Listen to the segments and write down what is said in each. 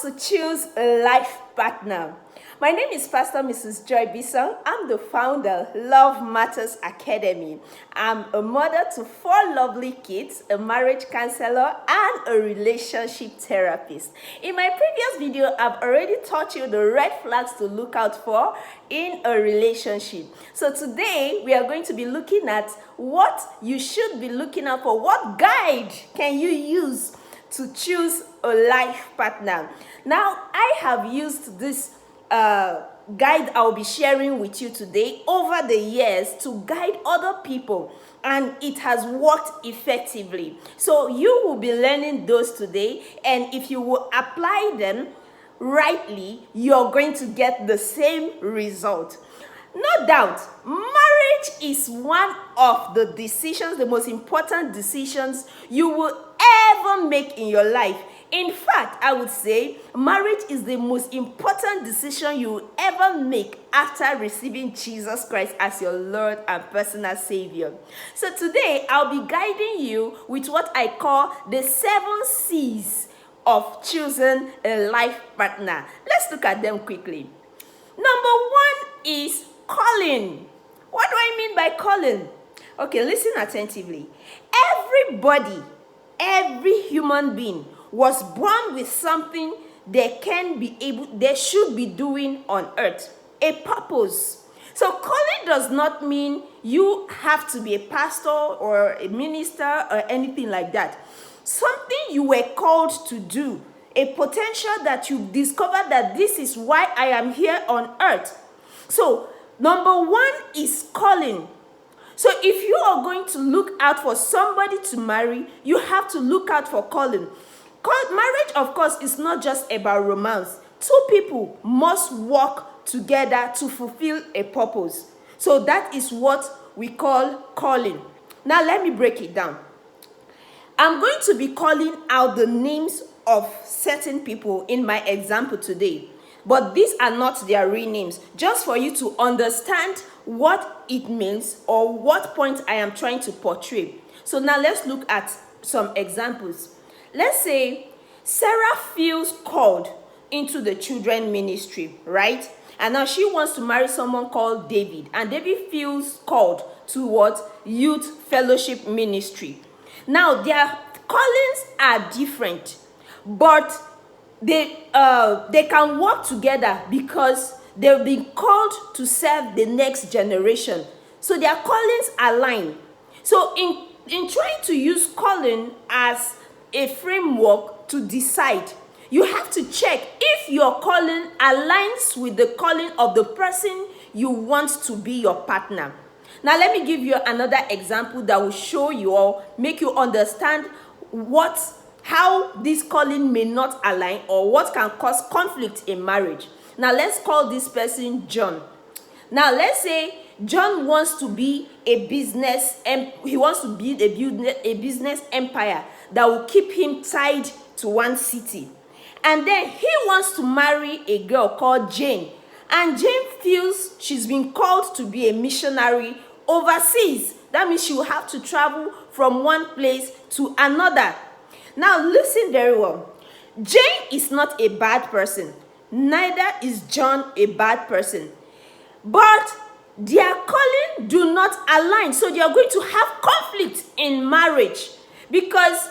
to choose a life partner. My name is Pastor Mrs. Joy Bisong. I'm the founder, Love Matters Academy. I'm a mother to 4 lovely kids, a marriage counselor, and a relationship therapist. In my previous video, I've already taught you the red flags to look out for in a relationship. So today, we are going to be looking at what you should be looking out for. What guide can you use to choose a life partner? Now, I have used this guide I'll be sharing with you today over the years to guide other people, and it has worked effectively. So you will be learning those today, and if you will apply them rightly, you're going to get the same result. No doubt, marriage is one of the decisions, the most important decisions you will ever make in your life. In fact, I would say marriage is the most important decision you will ever make after receiving Jesus Christ as your Lord and personal Savior. So today, I'll be guiding you with what I call the 7 C's of choosing a life partner. Let's look at them quickly. Number 1 is calling. What do I mean by calling? Okay, listen attentively. Every human being was born with something they should be doing on earth, a purpose. So calling does not mean you have to be a pastor or a minister or anything like that. Something you were called to do, a potential that you discovered that this is why I am here on earth. So number 1 is calling. So if you are going to look out for somebody to marry, you have to look out for calling. Marriage, of course, is not just about romance. 2 people must work together to fulfill a purpose. So that is what we call calling. Now let me break it down. I'm going to be calling out the names of certain people in my example today. But these are not their real names, just for you to understand what it means or what point I am trying to portray. So now let's look at some examples. Let's say Sarah feels called into the children ministry, right? And now she wants to marry someone called David. And David feels called to what? Youth fellowship ministry. Now their callings are different, but they can work together because they've been called to serve the next generation. So their callings align. So in trying to use calling as a framework to decide, you have to check if your calling aligns with the calling of the person you want to be your partner. Now let me give you another example that will show you or make you understand how this calling may not align or what can cause conflict in marriage. Now let's call this person John. Now let's say John wants to be a business, and he wants to build a business empire that will keep him tied to one city. And then he wants to marry a girl called Jane. And Jane feels she's been called to be a missionary overseas. That means she will have to travel from one place to another. Now listen very well. Jane is not a bad person. Neither is John a bad person. But their calling do not align. So they are going to have conflict in marriage. Because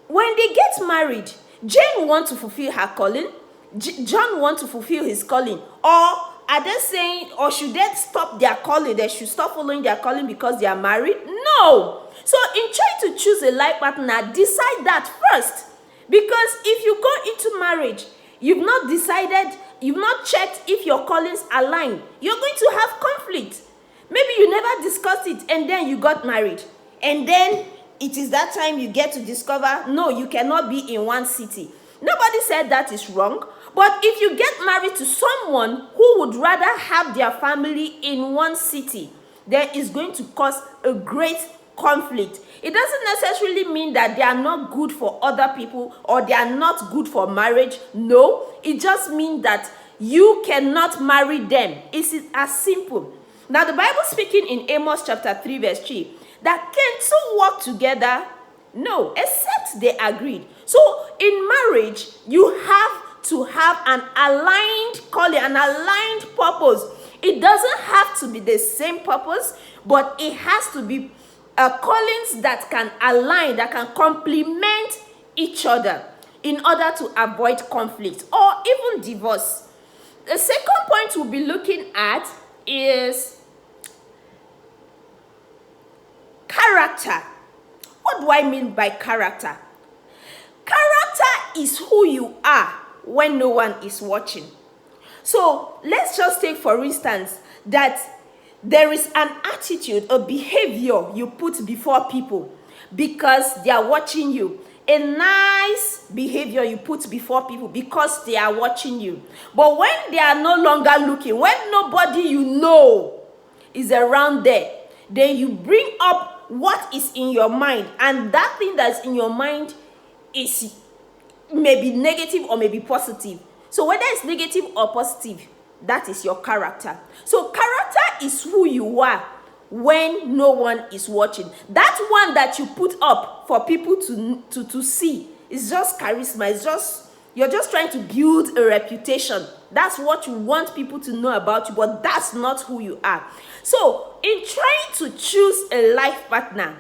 when they get married, Jane wants to fulfill her calling. John wants to fulfill his calling. Or are they saying, or should they stop their calling? They should stop following their calling because they are married? No. So in trying to choose a life partner, decide that first. Because if you go into marriage, you've not decided, you've not checked if your callings align, you're going to have conflict. Maybe you never discussed it and then you got married. And then it is that time you get to discover, no, you cannot be in one city. Nobody said that is wrong. But if you get married to someone who would rather have their family in one city, then it's going to cause a great conflict. It doesn't necessarily mean that they are not good for other people or they are not good for marriage. No, it just means that you cannot marry them. It's as simple. Now the Bible speaking in Amos chapter 3 verse 3, that can 2 work together? No, except they agreed. So in marriage, you have to have an aligned calling, an aligned purpose. It doesn't have to be the same purpose, but it has to be callings that can align, that can complement each other in order to avoid conflict or even divorce. The second point we'll be looking at is character. What do I mean by character? Character is who you are when no one is watching. So let's just take for instance that there is an attitude, a behavior you put before people because they are watching you. A nice behavior you put before people because they are watching you. But when they are no longer looking, when nobody you know is around there, then you bring up what is in your mind, and that thing that's in your mind is maybe negative or maybe positive. So whether it's negative or positive, that is your character. So character is who you are when no one is watching. That one that you put up for people to see is just charisma. It's just, you're just trying to build a reputation. That's what you want people to know about you, but that's not who you are. So in trying to choose a life partner,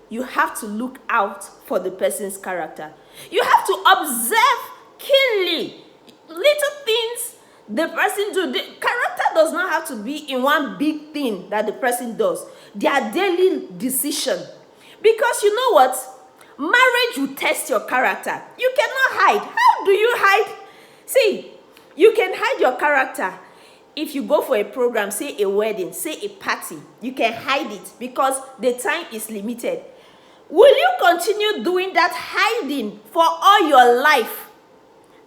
you have to look out for the person's character. You have to observe keenly little things the person do. The character does not have to be in one big thing that the person does. Their daily decision. Because you know what? Marriage will test your character. You cannot hide. How do you hide? See, you can hide your character if you go for a program, say a wedding, say a party. You can hide it because the time is limited. Will you continue doing that hiding for all your life?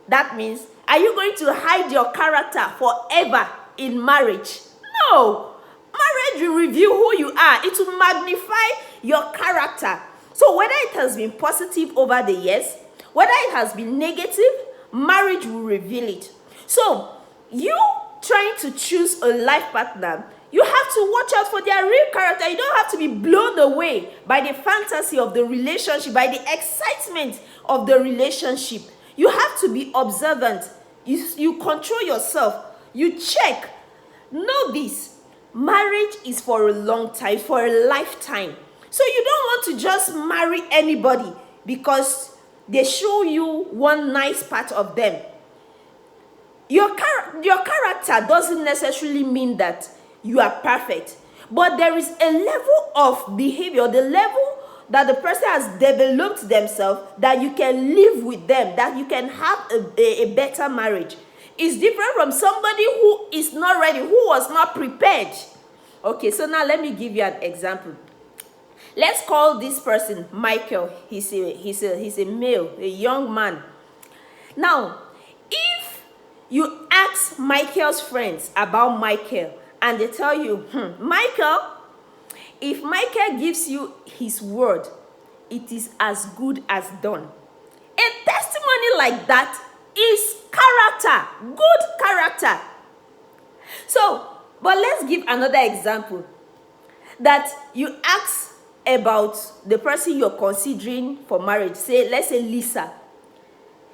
That means, are you going to hide your character forever in marriage? No. Marriage will reveal who you are. It will magnify your character. So whether it has been positive over the years, whether it has been negative, marriage will reveal it. So you trying to choose a life partner, you have to watch out for their real character. You don't have to be blown away by the fantasy of the relationship, by the excitement of the relationship. You have to be observant. You control yourself. You check. Know this. Marriage is for a long time, for a lifetime. So you don't want to just marry anybody because they show you one nice part of them. Your character doesn't necessarily mean that you are perfect. But there is a level of behavior, the level that the person has developed themselves, that you can live with them, that you can have a better marriage. It's different from somebody who is not ready, who was not prepared. Okay, so now let me give you an example. Let's call this person Michael. He's a male, a young man. Now, if you ask Michael's friends about Michael, and they tell you, Michael, if Michael gives you his word, it is as good as done. A testimony like that is character, good character. So, but let's give another example. That you ask about the person you're considering for marriage. Say, let's say Lisa.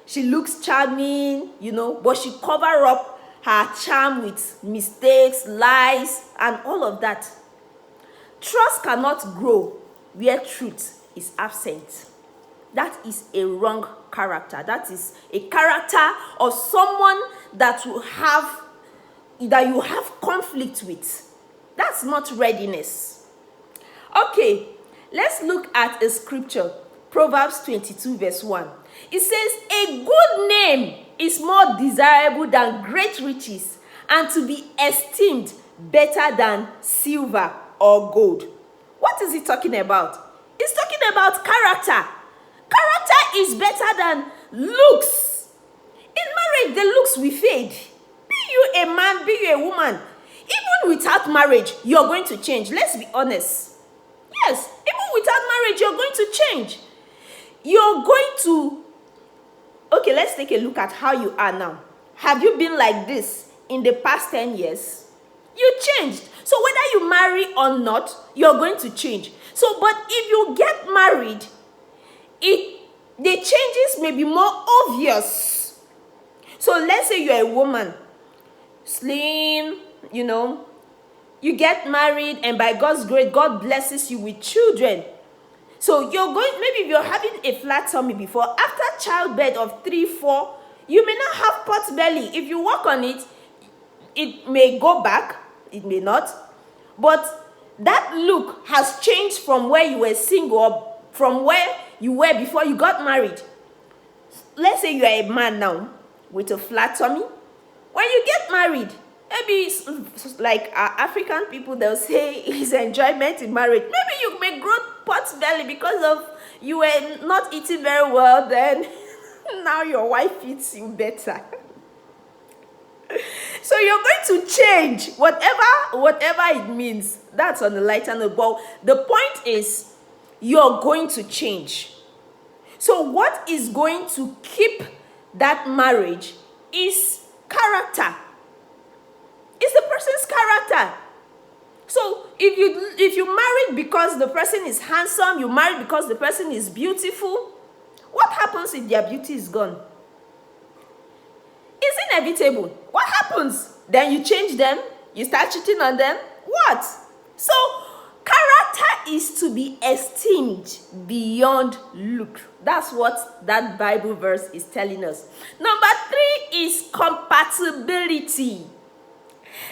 She looks charming, but she cover up her charm with mistakes, lies, and all of that. Trust cannot grow where truth is absent. That is a wrong character. That is a character of someone that you have conflict with. That's not readiness. Okay, let's look at a scripture. Proverbs 22 verse 1. It says, a good name is more desirable than great riches, and to be esteemed better than silver or gold. What is he talking about? He's talking about character. Character is better than looks. In marriage, the looks will fade. Be you a man, be you a woman. Even without marriage, you're going to change. Let's be honest. Yes, even without marriage, you're going to change. You're going to... Okay, let's take a look at how you are now. Have you been like this in the past 10 years? You changed. So whether you marry or not, you're going to change. So, but if you get married, the changes may be more obvious. So let's say you're a woman, slim, you get married, and by God's grace, God blesses you with children. So maybe if you're having a flat tummy before, after childbirth of 3, 4, you may not have pot belly. If you work on it, it may go back, it may not. But that look has changed from where you were single, or from where you were before you got married. Let's say you are a man now with a flat tummy. When you get married, maybe it's like African people, they'll say it's enjoyment in marriage. Maybe you may grow pot belly because of you were not eating very well then. Now your wife feeds you better. So you're going to change whatever it means. That's on the lighter note. But the point is, you're going to change. So what is going to keep that marriage is character. It's the person's character. So if you married because the person is handsome, you married because the person is beautiful, what happens if their beauty is gone? It's inevitable. What happens? Then you change them, you start cheating on them. What? So character is to be esteemed beyond look. That's what that Bible verse is telling us. Number 3 is compatibility.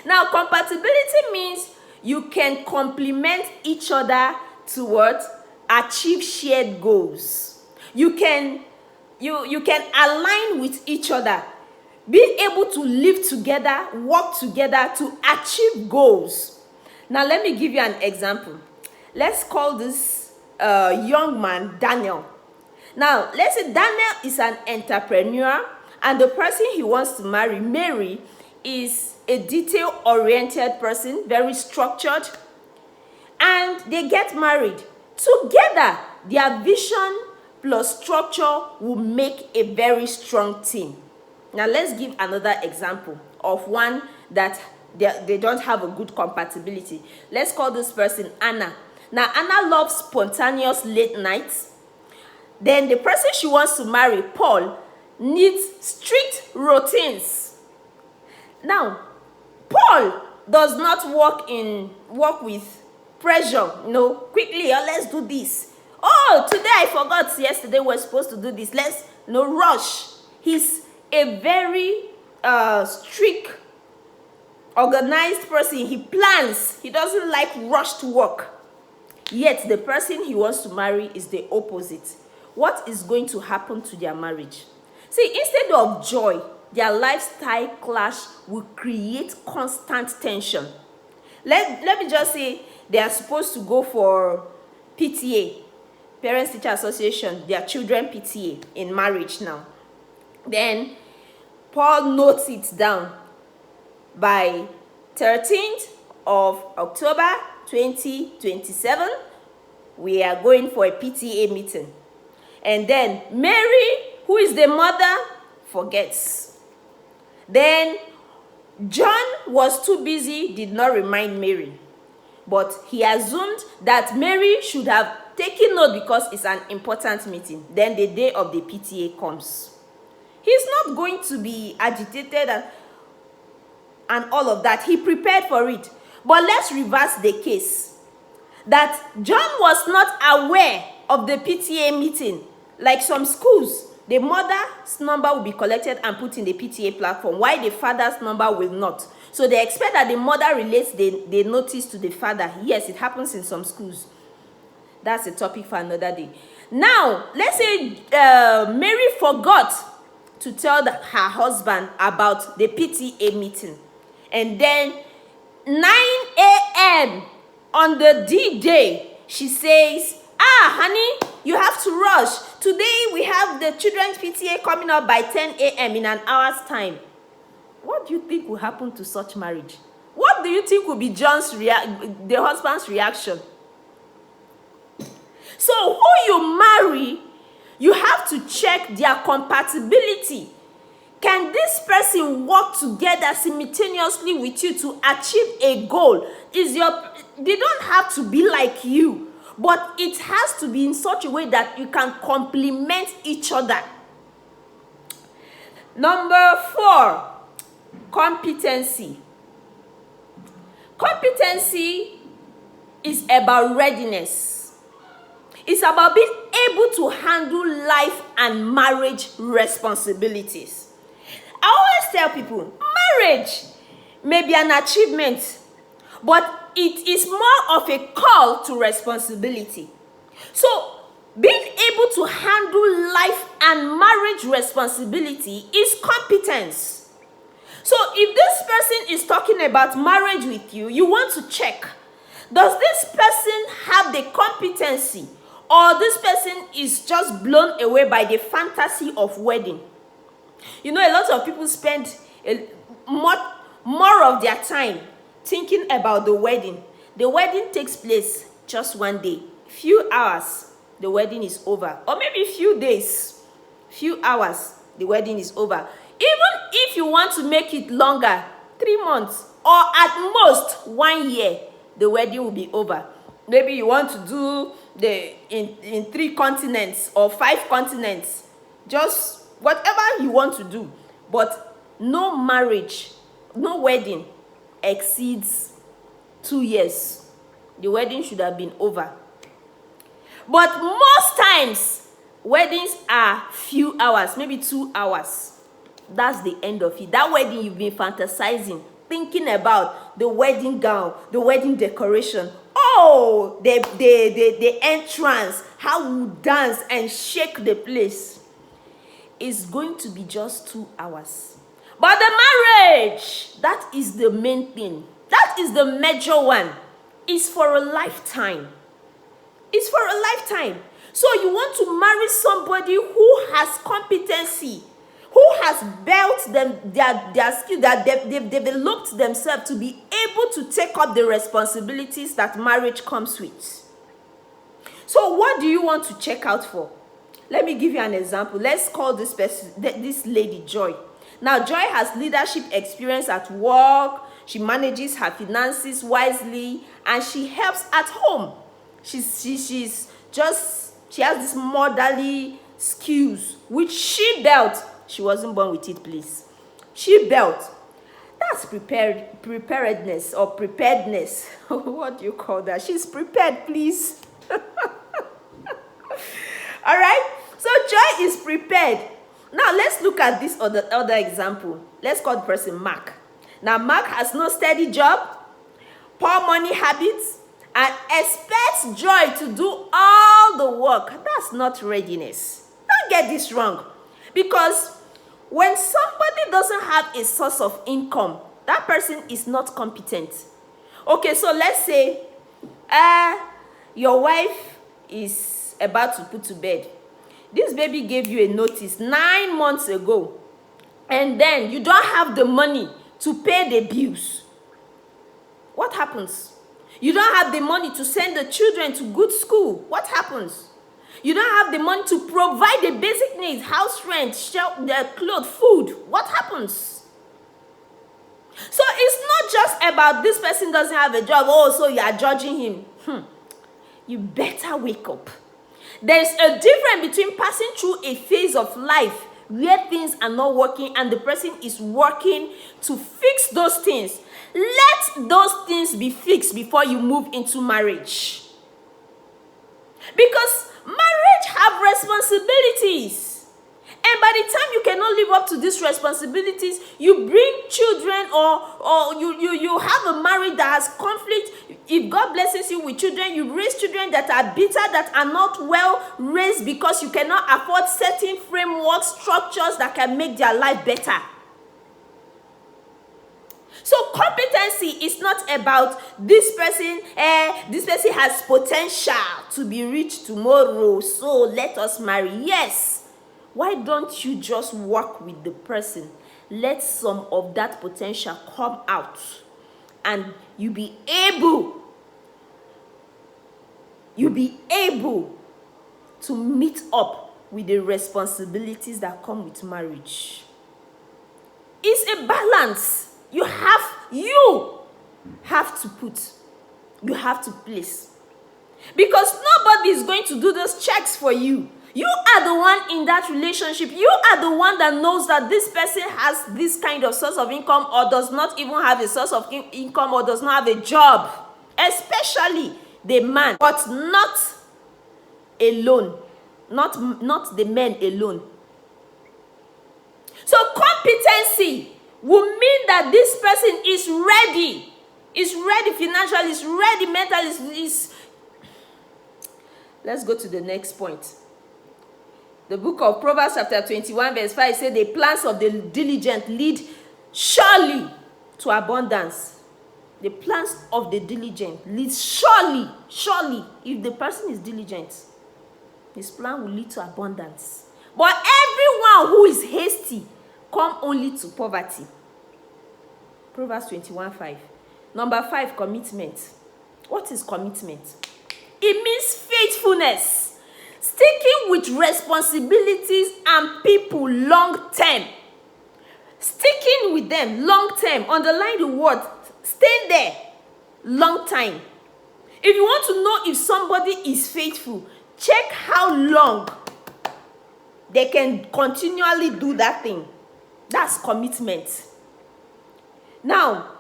Now, compatibility means you can complement each other to achieve shared goals. You can align with each other, being able to live together, work together to achieve goals. Now, let me give you an example. Let's call this young man Daniel. Now, let's say Daniel is an entrepreneur, and the person he wants to marry, Mary, is a detail-oriented person, very structured, and they get married. Together, their vision plus structure will make a very strong team. Now, let's give another example of one that they don't have a good compatibility. Let's call this person Anna. Now, Anna loves spontaneous late nights. Then the person she wants to marry, Paul, needs strict routines. Now, Paul does not work with pressure, quickly, let's do this. Oh, today I forgot, yesterday we're supposed to do this. Let's rush. He's a very strict, organized person. He plans. He doesn't like rush to work. Yet the person he wants to marry is the opposite. What is going to happen to their marriage? See, instead of joy, their lifestyle clash will create constant tension. Let me just say they are supposed to go for PTA, Parents Teacher Association, their children PTA in marriage now. Then Paul notes it down by 13th of October 2027. We are going for a PTA meeting. And then Mary, who is the mother, forgets. Then John was too busy, did not remind Mary. But he assumed that Mary should have taken note because it's an important meeting. Then the day of the PTA comes. He's not going to be agitated and all of that. He prepared for it. But let's reverse the case. That John was not aware of the PTA meeting. Like some schools, the mother's number will be collected and put in the PTA platform, while the father's number will not. So they expect that the mother relates the notice to the father. Yes, it happens in some schools. That's a topic for another day. Now, let's say Mary forgot to tell her husband about the PTA meeting. And then 9 a.m. on the D-Day, she says, honey, you have to rush. Today we have the children's PTA coming up by 10 a.m. in an hour's time. What do you think will happen to such marriage? What do you think will be the husband's reaction? So who you marry, you have to check their compatibility. Can this person work together simultaneously with you to achieve a goal? They don't have to be like you, but it has to be in such a way that you can complement each other. Number 4, competency. Competency is about readiness. It's about being able to handle life and marriage responsibilities. I always tell people, marriage may be an achievement, but it is more of a call to responsibility. So, being able to handle life and marriage responsibility is competence. So, if this person is talking about marriage with you, you want to check, does this person have the competency, or this person is just blown away by the fantasy of wedding? You know, a lot of people spend more of their time thinking about the wedding. The wedding takes place just one day, few hours, the wedding is over. Or maybe few days, few hours, the wedding is over. Even if you want to make it longer, 3 months, or at most 1 year, the wedding will be over. Maybe you want to do in 3 continents or 5 continents, just whatever you want to do. But no marriage, no wedding exceeds 2 years. The wedding should have been over. But most times, weddings are few hours, maybe 2 hours. That's the end of it. That wedding you've been fantasizing, thinking about the wedding gown, the wedding decoration. Oh, the entrance, how we dance and shake the place. Is going to be just 2 hours. But the marriage, that is the main thing. That is the major one. It's for a lifetime. It's for a lifetime. So you want to marry somebody who has competency, who has built their skill, that they've developed themselves to be able to take up the responsibilities that marriage comes with. So what do you want to check out for? Let me give you an example. Let's call this person, this lady, Joy. Now, Joy has leadership experience at work. She manages her finances wisely, and she helps at home. She has this motherly skills, which she built. She wasn't born with it, please. She built. That's preparedness or preparedness. What do you call that? She's prepared, please. All right? So Joy is prepared. Now, let's look at this other example. Let's call the person Mark. Now, Mark has no steady job, poor money habits, and expects Joy to do all the work. That's not readiness. Don't get this wrong. Because when somebody doesn't have a source of income, that person is not competent. Okay, so let's say your wife is about to put to bed. This baby gave you a notice 9 months ago, and then you don't have the money to pay the bills. What happens? You don't have the money to send the children to good school. What happens? You don't have the money to provide the basic needs, house rent, shelter, clothes, food. What happens? So it's not just about this person doesn't have a job. Oh, so you are judging him. You better wake up. There's a difference between passing through a phase of life where things are not working and the person is working to fix those things. Let those things be fixed before you move into marriage. Because marriage have responsibilities. And by the time you cannot live up to these responsibilities, you bring children or you have a marriage that has conflict. If God blesses you with children, you raise children that are bitter, that are not well raised because you cannot afford certain frameworks, structures that can make their life better. So competency is not about this person has potential to be rich tomorrow, so let us marry. Yes. Why don't you just work with the person? Let some of that potential come out and you be able to meet up with the responsibilities that come with marriage. It's a balance. You have to put. You have to place. Because nobody is going to do those checks for you. You are the one in that relationship. You are the one that knows that this person has this kind of source of income, or does not even have a source of income, or does not have a job. Especially the man, but not alone. Not the men alone. So competency will mean that this person is ready. Is ready financially, is ready mentally. Let's go to the next point. The book of Proverbs chapter 21 verse 5 says, the plans of the diligent lead surely to abundance. The plans of the diligent lead surely, if the person is diligent, his plan will lead to abundance. But everyone who is hasty come only to poverty. Proverbs 21:5. Number 5, commitment. What is commitment? It means faithfulness. Sticking with responsibilities and people long term. Sticking with them long term. Underline the word. Stay there long time. If you want to know if somebody is faithful, check how long they can continually do that thing. That's commitment. Now,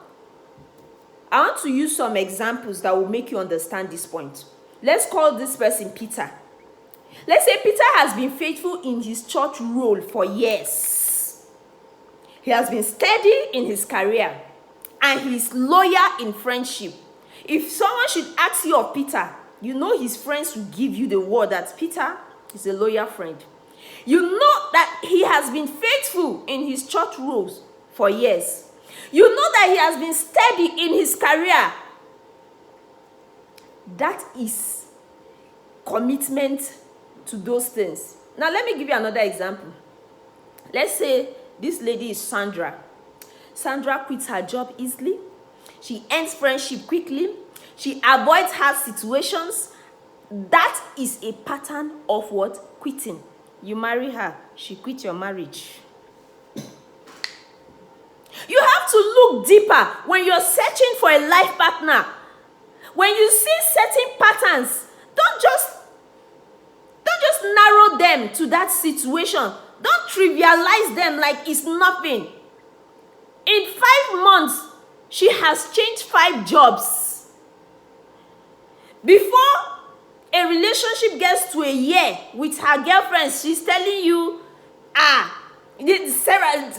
I want to use some examples that will make you understand this point. Let's call this person Peter. Let's say Peter has been faithful in his church role for years. He has been steady in his career, and he is loyal in friendship. If someone should ask you of Peter, you know his friends will give you the word that Peter is a loyal friend. You know that he has been faithful in his church roles for years. You know that he has been steady in his career. That is commitment to those things. Now, let me give you another example. Let's say this lady is Sandra. Sandra quits her job easily. She ends friendship quickly. She avoids hard situations. That is a pattern of what? Quitting. You marry her, she quits your marriage. You have to look deeper when you're searching for a life partner. When you see certain patterns, don't just narrow them to that situation. Don't trivialize them like it's nothing. In 5 months, she has changed 5 jobs. Before a relationship gets to a year with her girlfriends, she's telling you, Sarah,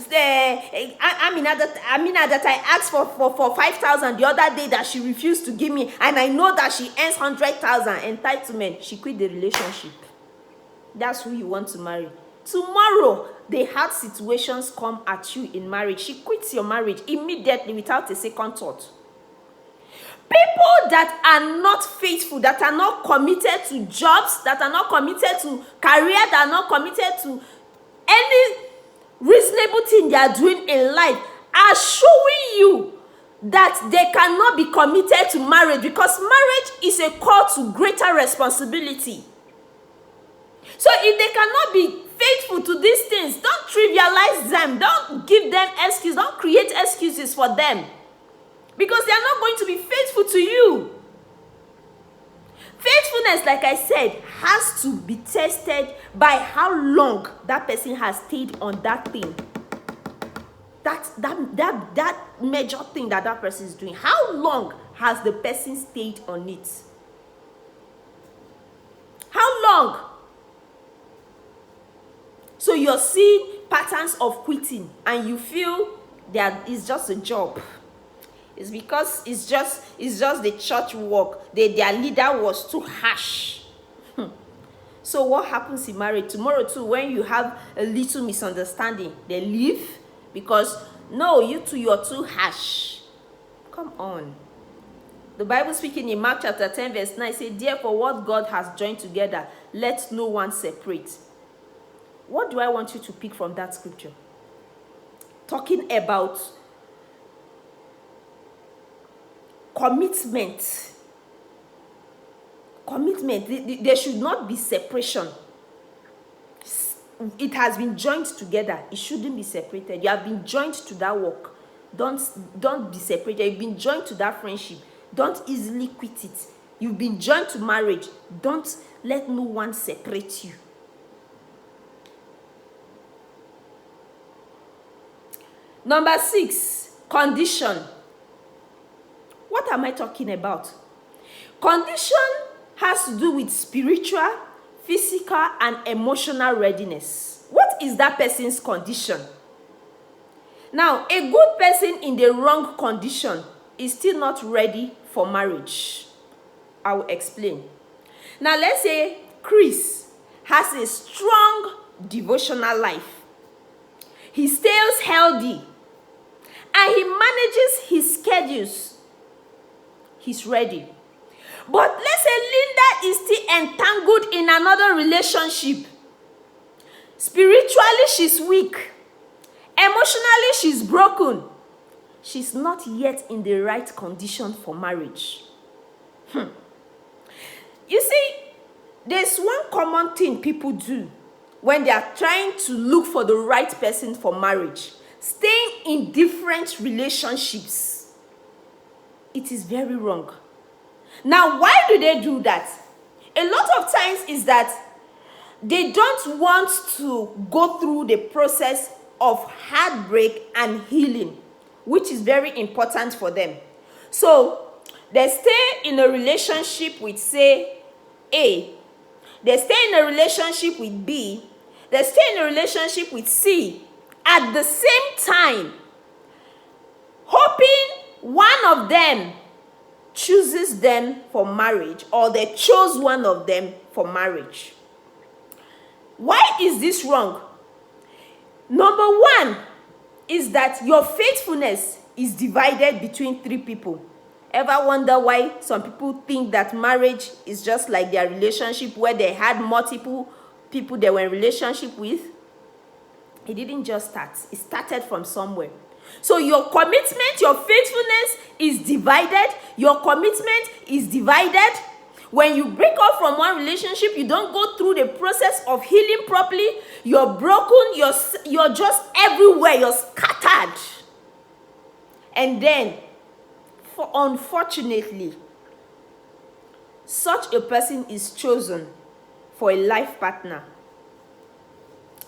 Amina that I asked for 5,000 the other day that she refused to give me, and I know that she earns 100,000 entitlement. She quit the relationship. That's who you want to marry. Tomorrow, the hard situations come at you in marriage. She quits your marriage immediately without a second thought. People that are not faithful, that are not committed to jobs, that are not committed to career, that are not committed to any reasonable thing they are doing in life, are showing you that they cannot be committed to marriage, because marriage is a call to greater responsibility. So if they cannot be faithful to these things, don't trivialize them. Don't give them excuses. Don't create excuses for them, because they are not going to be faithful to you. Faithfulness, like I said, has to be tested by how long that person has stayed on that thing. That major thing that person is doing. How long has the person stayed on it? How long? So you're seeing patterns of quitting, and you feel that it's just a job. It's because it's just the church work. Their leader was too harsh. So what happens in marriage? Tomorrow too, when you have a little misunderstanding, they leave because, no, you two, you're too harsh. Come on. The Bible speaking in Mark chapter 10 verse 9 says, therefore what God has joined together, let no one separate. What do I want you to pick from that scripture? Talking about commitment. There should not be separation. It has been joined together. It shouldn't be separated. You have been joined to that work. Don't be separated. You've been joined to that friendship. Don't easily quit it. You've been joined to marriage. Don't let no one separate you. Number 6, condition. What am I talking about? Condition has to do with spiritual, physical, and emotional readiness. What is that person's condition? Now, a good person in the wrong condition is still not ready for marriage. I will explain. Now, let's say Chris has a strong devotional life. He stays healthy and he manages his schedules. He's ready. But let's say Linda is still entangled in another relationship. Spiritually, she's weak. Emotionally, she's broken. She's not yet in the right condition for marriage. You see, there's one common thing people do when they are trying to look for the right person for marriage. Staying in different relationships. It is very wrong. Now, why do they do that? A lot of times is that they don't want to go through the process of heartbreak and healing, which is very important for them. So, they stay in a relationship with, say, A. They stay in a relationship with B. They stay in a relationship with C. At the same time, hoping one of them chooses them for marriage, or they chose one of them for marriage. Why is this wrong? Number 1 is that your faithfulness is divided between 3 people. Ever wonder why some people think that marriage is just like their relationship where they had multiple people they were in relationship with? It didn't just start. It started from somewhere. So your commitment, your faithfulness is divided. Your commitment is divided. When you break up from one relationship, you don't go through the process of healing properly. You're broken. You're just everywhere. You're scattered. And then, unfortunately, such a person is chosen for a life partner.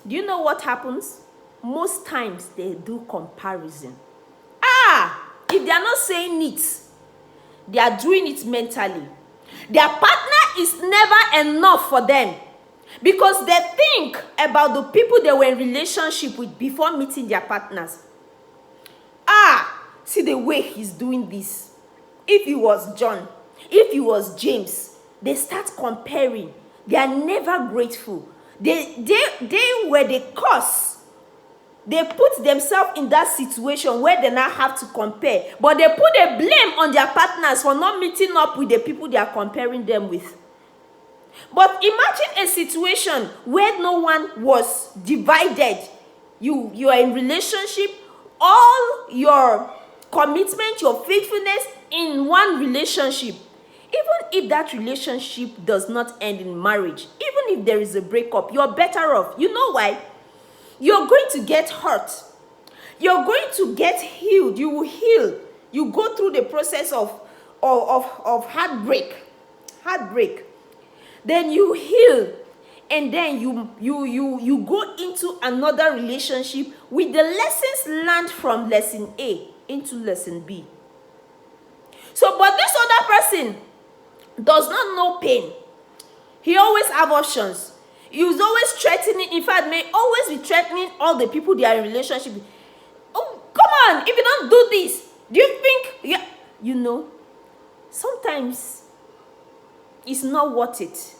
Do you know what happens? Most times they do comparison. If they are not saying it, they are doing it mentally. Their partner is never enough for them because they think about the people they were in relationship with before meeting their partners. See the way he's doing this. If it was John, if it was James, they start comparing. They are never grateful. They were the cause. They put themselves in that situation where they now have to compare. But they put a blame on their partners for not meeting up with the people they are comparing them with. But imagine a situation where no one was divided. You are in relationship, all your commitment, your faithfulness in one relationship. Even if that relationship does not end in marriage, even if there is a breakup, you're better off. You know why? You're going to get hurt. You're going to get healed. You will heal. You go through the process of heartbreak. Then you heal. And then you go into another relationship with the lessons learned from lesson A into lesson B. So, but this other person does not know pain. He always have options. He was always threatening, in fact, may always be threatening all the people they are in relationship with. Oh, come on, if you don't do this, do you think, sometimes it's not worth it.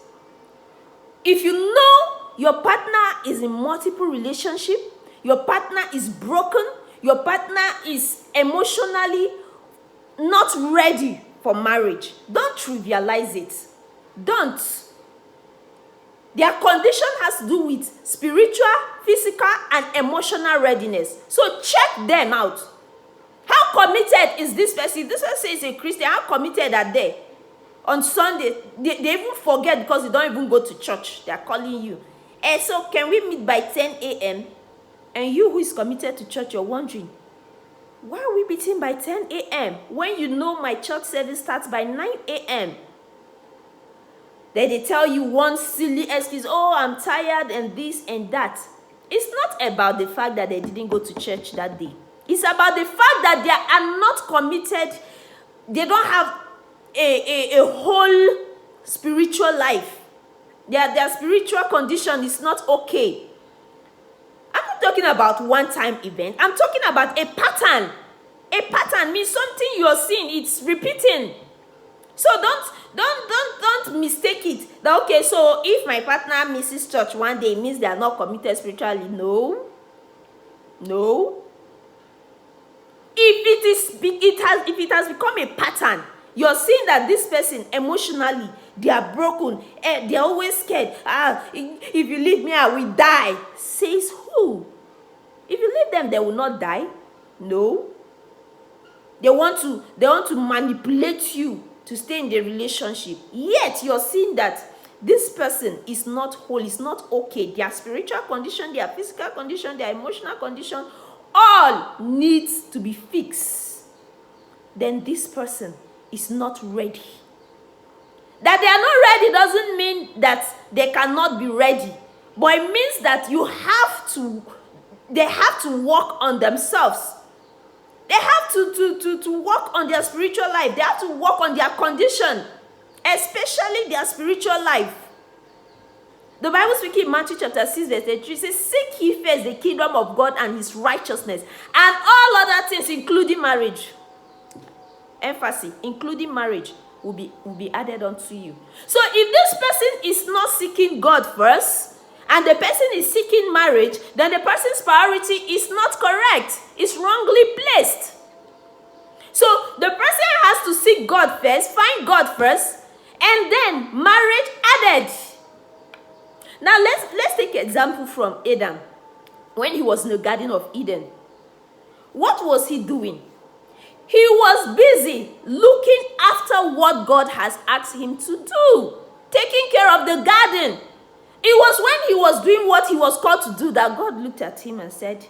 If you know your partner is in multiple relationship, your partner is broken, your partner is emotionally not ready for marriage, don't trivialize it. Don't. Their condition has to do with spiritual, physical, and emotional readiness. So check them out. How committed is this person? If this person is a Christian, how committed are they? On Sunday, they even forget because they don't even go to church. They are calling you. And so can we meet by 10 a.m.? And you who is committed to church, you're wondering, why are we meeting by 10 a.m. when you know my church service starts by 9 a.m.? Then they tell you one silly excuse, I'm tired and this and that. It's not about the fact that they didn't go to church that day. It's about the fact that they are not committed. They don't have a whole spiritual life. Their spiritual condition is not okay. I'm not talking about one-time event. I'm talking about a pattern. A pattern means something you're seeing, it's repeating. So don't mistake it. That okay, so if my partner misses church one day, it means they are not committed spiritually. No. If it has become a pattern, you're seeing that this person emotionally, they are broken, they're always scared. If you leave me, I will die. Says who? If you leave them, they will not die. No. They want to manipulate you to stay in the relationship. Yet you're seeing that this person is not whole, is not okay. Their spiritual condition, their physical condition, their emotional condition, all needs to be fixed. Then this person is not ready. That they are not ready doesn't mean that they cannot be ready. But it means that they have to work on themselves. They have to work on their spiritual life. They have to work on their condition, especially their spiritual life. The Bible speaking in Matthew chapter 6 verse 33 says, seek ye first the kingdom of God and his righteousness, and all other things, including marriage. Emphasis, including marriage, will be added unto you. So if this person is not seeking God first, and the person is seeking marriage, then the person's priority is not correct. It's wrongly placed. So the person has to seek God first, find God first, and then marriage added. Now let's take an example from Adam. When he was in the Garden of Eden, what was he doing? He was busy looking after what God has asked him to do, taking care of the garden. It was when he was doing what he was called to do that God looked at him and said,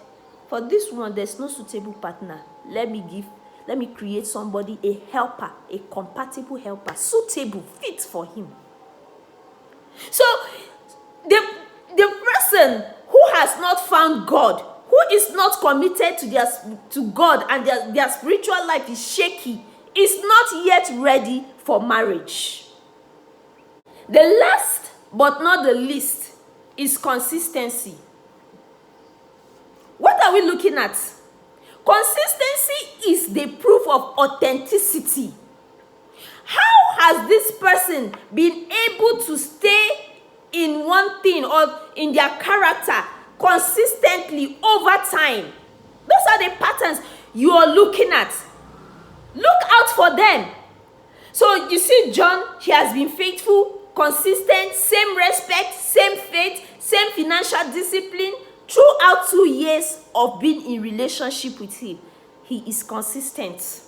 for this one, there's no suitable partner. Let me create somebody, a helper, a compatible helper, suitable, fit for him. So the person who has not found God, who is not committed to God, and their spiritual life is shaky, is not yet ready for marriage. The last but not the least is consistency. What are we looking at? Consistency is the proof of authenticity. How has this person been able to stay in one thing or in their character consistently over time? Those are the patterns you are looking at. Look out for them. So you see John, he has been faithful, consistent, same respect, same faith, same financial discipline throughout 2 years of being in relationship with him. He is consistent.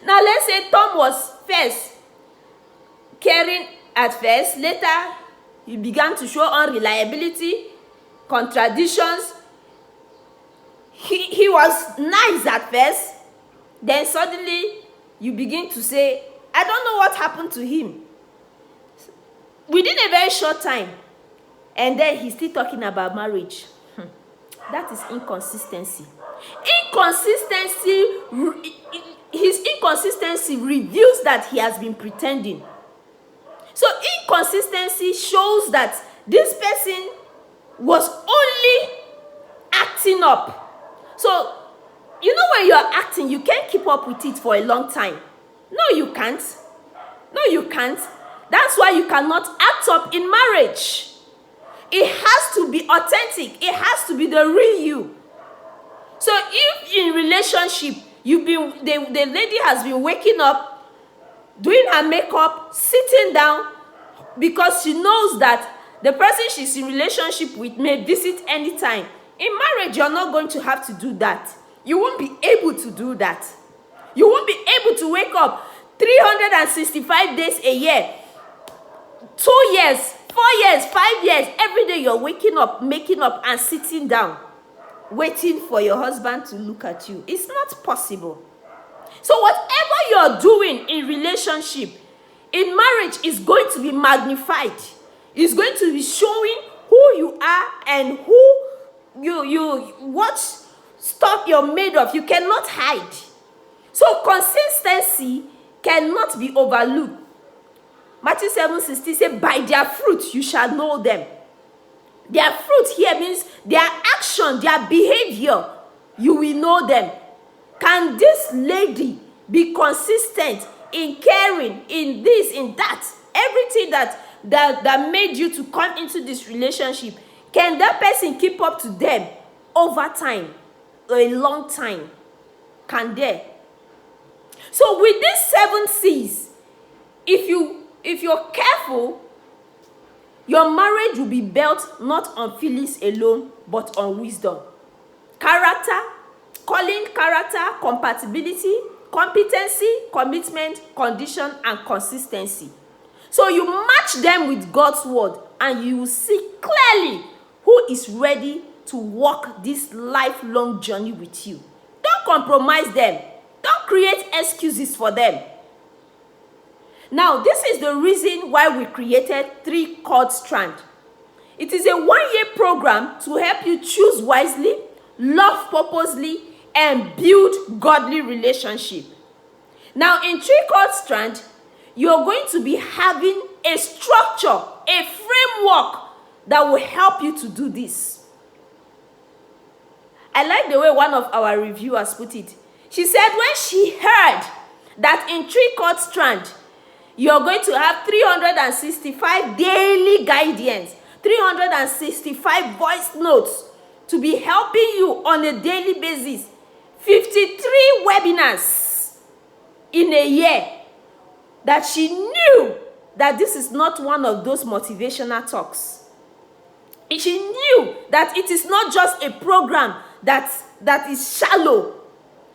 Now let's say Tom was first caring at first. Later, he began to show unreliability, contradictions. He was nice at first. Then suddenly, you begin to say, I don't know what happened to him. Within a very short time, and then he's still talking about marriage. That is inconsistency. His inconsistency reveals that he has been pretending. So inconsistency shows that this person was only acting up. So, you know when you're acting, you can't keep up with it for a long time. No, you can't. That's why you cannot act up in marriage. It has to be authentic. It has to be the real you. So if in relationship, the lady has been waking up, doing her makeup, sitting down, because she knows that the person she's in relationship with may visit anytime. In marriage, you're not going to have to do that. You won't be able to do that. You won't be able to wake up 365 days a year, 2 years, 4 years, 5 years, every day you're waking up, making up, and sitting down, waiting for your husband to look at you. It's not possible. So whatever you're doing in relationship, in marriage, is going to be magnified. It's going to be showing who you are and who stuff you're made of. You cannot hide. So consistency cannot be overlooked. Matthew 7:16 says, by their fruit you shall know them. Their fruit here means their action, their behavior. You will know them. Can this lady be consistent in caring, in this, in that? Everything that made you to come into this relationship, can that person keep up to them over time, a long time? Can they? So with these 7 C's, if you're careful, your marriage will be built not on feelings alone, but on wisdom. Character, calling, character, compatibility, competency, commitment, condition, and consistency. So you match them with God's word, and you will see clearly who is ready to walk this lifelong journey with you. Don't compromise them. Don't create excuses for them. Now, this is the reason why we created Cord Strand. It is a 1-year program to help you choose wisely, love purposely, and build godly relationship. Now, in Cord Strand, you're going to be having a structure, a framework that will help you to do this. I like the way one of our reviewers put it. She said when she heard that in Cord Strand, you're going to have 365 daily guidance, 365 voice notes to be helping you on a daily basis, 53 webinars in a year, that she knew that this is not one of those motivational talks. She knew that it is not just a program that is shallow.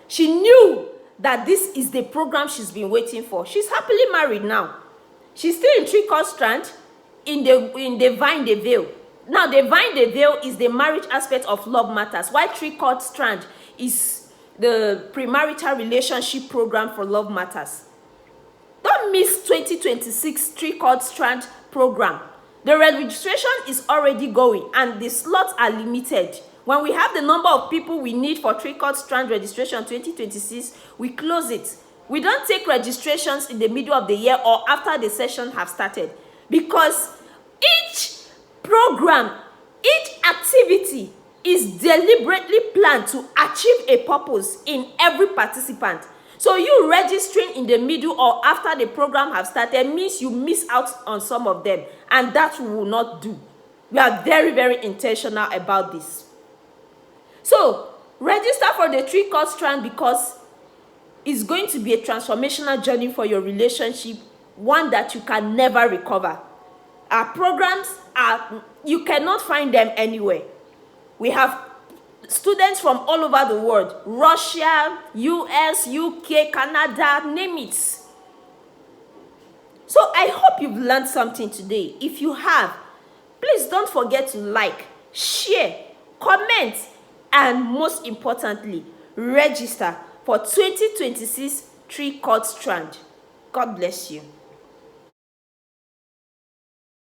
She knew that this is the program she's been waiting for. She's happily married now. She's still in Cord Strand in the Vine The Vow. Now, the Vine The Vow is the marriage aspect of Love Matters, while Cord Strand is the premarital relationship program for Love Matters. Don't miss 2026 Cord Strand program. The registration is already going, and the slots are limited. When we have the number of people we need for Cord Strand registration 2026, we close it. We don't take registrations in the middle of the year or after the session have started, because each program, each activity is deliberately planned to achieve a purpose in every participant. So you registering in the middle or after the program have started means you miss out on some of them, and that we will not do. We are very, very intentional about this. So register for the Cord Strand, because it's going to be a transformational journey for your relationship, one that you can never recover. Our programs you cannot find them anywhere. We have students from all over the world: Russia, US, UK, Canada, name it. So I hope you've learned something today. If you have, please don't forget to like, share, comment, and most importantly, register for 2026 Cord Strand. God bless you.